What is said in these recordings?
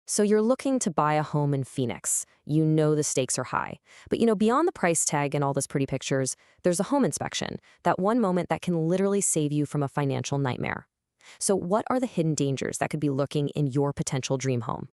So you're looking to buy a home in Phoenix. You know the stakes are high. But beyond the price tag and all those pretty pictures, there's a home inspection, that one moment that can literally save you from a financial nightmare. So what are the hidden dangers that could be lurking in your potential dream home?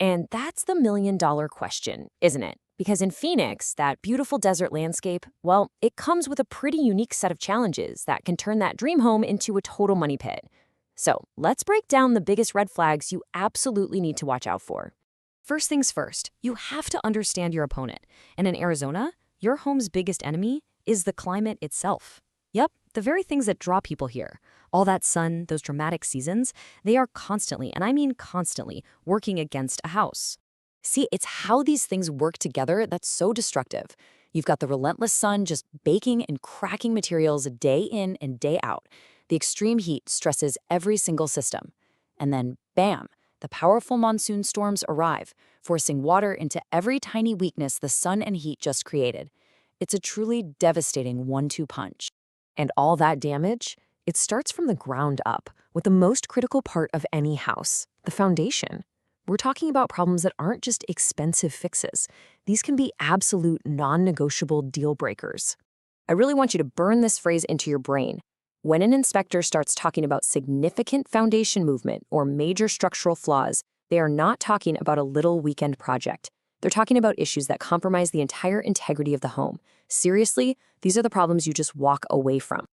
And that's the million-dollar question, isn't it? Because in Phoenix, that beautiful desert landscape, well, it comes with a pretty unique set of challenges that can turn that dream home into a total money pit. So let's break down the biggest red flags you absolutely need to watch out for. First things first, you have to understand your opponent. And in Arizona, your home's biggest enemy is the climate itself. Yep, the very things that draw people here. All that sun, those dramatic seasons, they are constantly, and I mean constantly, working against a house. See, it's how these things work together that's so destructive. You've got the relentless sun just baking and cracking materials day in and day out. The extreme heat stresses every single system. And then, bam, the powerful monsoon storms arrive, forcing water into every tiny weakness the sun and heat just created. It's a truly devastating 1-2 punch. And all that damage, it starts from the ground up, with the most critical part of any house, the foundation. We're talking about problems that aren't just expensive fixes. These can be absolute non-negotiable deal breakers. I really want you to burn this phrase into your brain. When an inspector starts talking about significant foundation movement or major structural flaws, they are not talking about a little weekend project. They're talking about issues that compromise the entire integrity of the home. Seriously, these are the problems you just walk away from.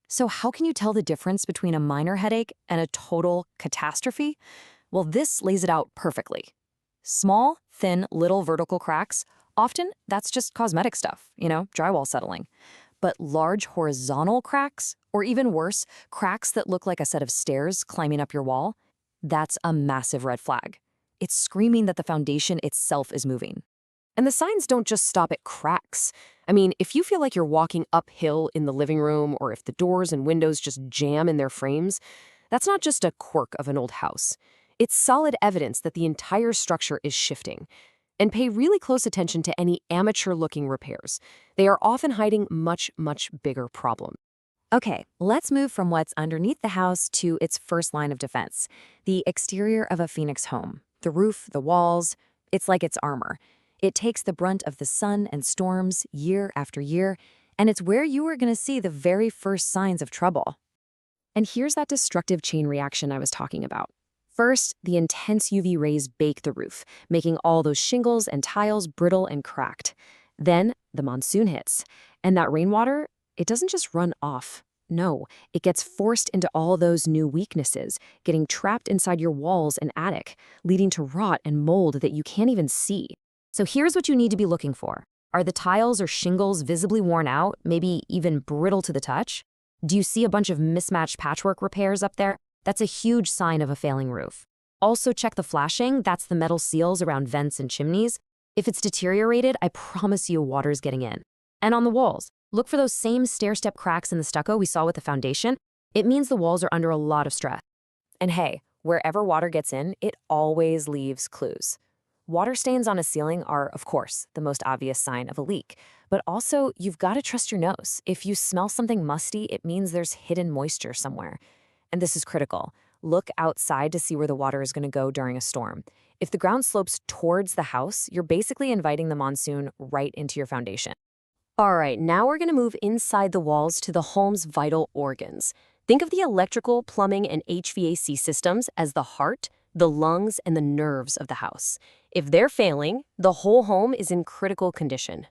So how can you tell the difference between a minor headache and a total catastrophe? Well, this lays it out perfectly. Small, thin, little vertical cracks, often that's just cosmetic stuff, drywall settling. But large horizontal cracks, or even worse, cracks that look like a set of stairs climbing up your wall, that's a massive red flag. It's screaming that the foundation itself is moving. And the signs don't just stop at cracks. I mean, if you feel like you're walking uphill in the living room, or if the doors and windows just jam in their frames, that's not just a quirk of an old house. It's solid evidence that the entire structure is shifting. And pay really close attention to any amateur-looking repairs. They are often hiding much, much bigger problems. Okay, let's move from what's underneath the house to its first line of defense, the exterior of a Phoenix home. The roof, the walls, it's like it's armor. It takes the brunt of the sun and storms year after year, and it's where you are going to see the very first signs of trouble. And here's that destructive chain reaction I was talking about. First, the intense UV rays bake the roof, making all those shingles and tiles brittle and cracked. Then, the monsoon hits, and that rainwater, it doesn't just run off. No, it gets forced into all those new weaknesses, getting trapped inside your walls and attic, leading to rot and mold that you can't even see. So here's what you need to be looking for. Are the tiles or shingles visibly worn out, maybe even brittle to the touch? Do you see a bunch of mismatched patchwork repairs up there? That's a huge sign of a failing roof. Also check the flashing, that's the metal seals around vents and chimneys. If it's deteriorated, I promise you water's getting in. And on the walls, look for those same stair-step cracks in the stucco we saw with the foundation. It means the walls are under a lot of stress. And hey, wherever water gets in, it always leaves clues. Water stains on a ceiling are, of course, the most obvious sign of a leak. But also, you've got to trust your nose. If you smell something musty, it means there's hidden moisture somewhere. And this is critical. Look outside to see where the water is going to go during a storm. If the ground slopes towards the house, you're basically inviting the monsoon right into your foundation. All right, now we're going to move inside the walls to the home's vital organs. Think of the electrical, plumbing, and HVAC systems as the heart, the lungs, and the nerves of the house. If they're failing, the whole home is in critical condition.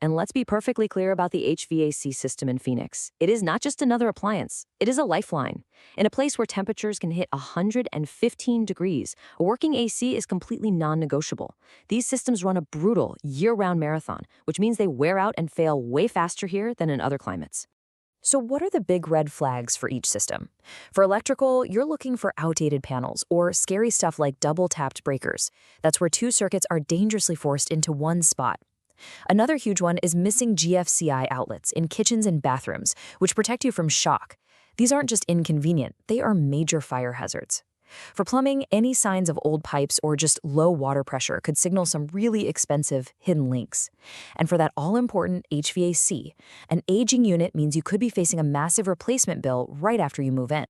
And let's be perfectly clear about the HVAC system in Phoenix. It is not just another appliance. It is a lifeline. In a place where temperatures can hit 115 degrees, a working AC is completely non-negotiable. These systems run a brutal, year-round marathon, which means they wear out and fail way faster here than in other climates. So what are the big red flags for each system? For electrical, you're looking for outdated panels or scary stuff like double-tapped breakers. That's where two circuits are dangerously forced into one spot. Another huge one is missing GFCI outlets in kitchens and bathrooms, which protect you from shock. These aren't just inconvenient, they are major fire hazards. For plumbing, any signs of old pipes or just low water pressure could signal some really expensive hidden leaks. And for that all-important HVAC, an aging unit means you could be facing a massive replacement bill right after you move in.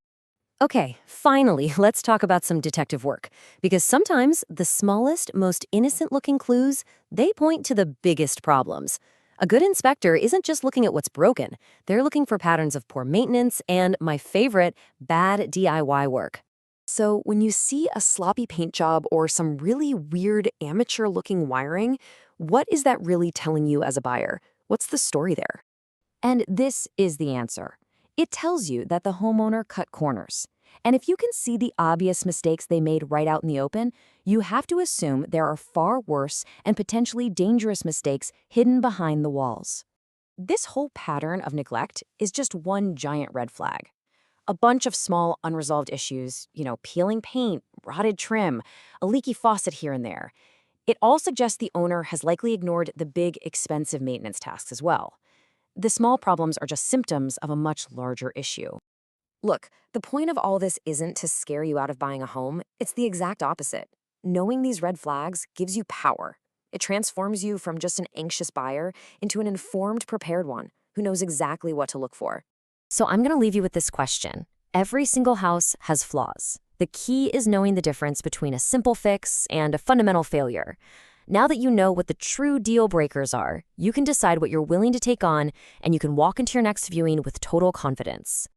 Okay, finally, let's talk about some detective work. Because sometimes the smallest, most innocent-looking clues, they point to the biggest problems. A good inspector isn't just looking at what's broken. They're looking for patterns of poor maintenance and, my favorite, bad DIY work. So when you see a sloppy paint job or some really weird amateur-looking wiring, what is that really telling you as a buyer? What's the story there? And this is the answer. It tells you that the homeowner cut corners. And if you can see the obvious mistakes they made right out in the open, you have to assume there are far worse and potentially dangerous mistakes hidden behind the walls. This whole pattern of neglect is just one giant red flag. A bunch of small unresolved issues, peeling paint, rotted trim, a leaky faucet here and there. It all suggests the owner has likely ignored the big, expensive maintenance tasks as well. The small problems are just symptoms of a much larger issue. Look, the point of all this isn't to scare you out of buying a home. It's the exact opposite. Knowing these red flags gives you power. It transforms you from just an anxious buyer into an informed, prepared one who knows exactly what to look for. So I'm going to leave you with this question. Every single house has flaws. The key is knowing the difference between a simple fix and a fundamental failure. Now that you know what the true deal breakers are, you can decide what you're willing to take on, and you can walk into your next viewing with total confidence.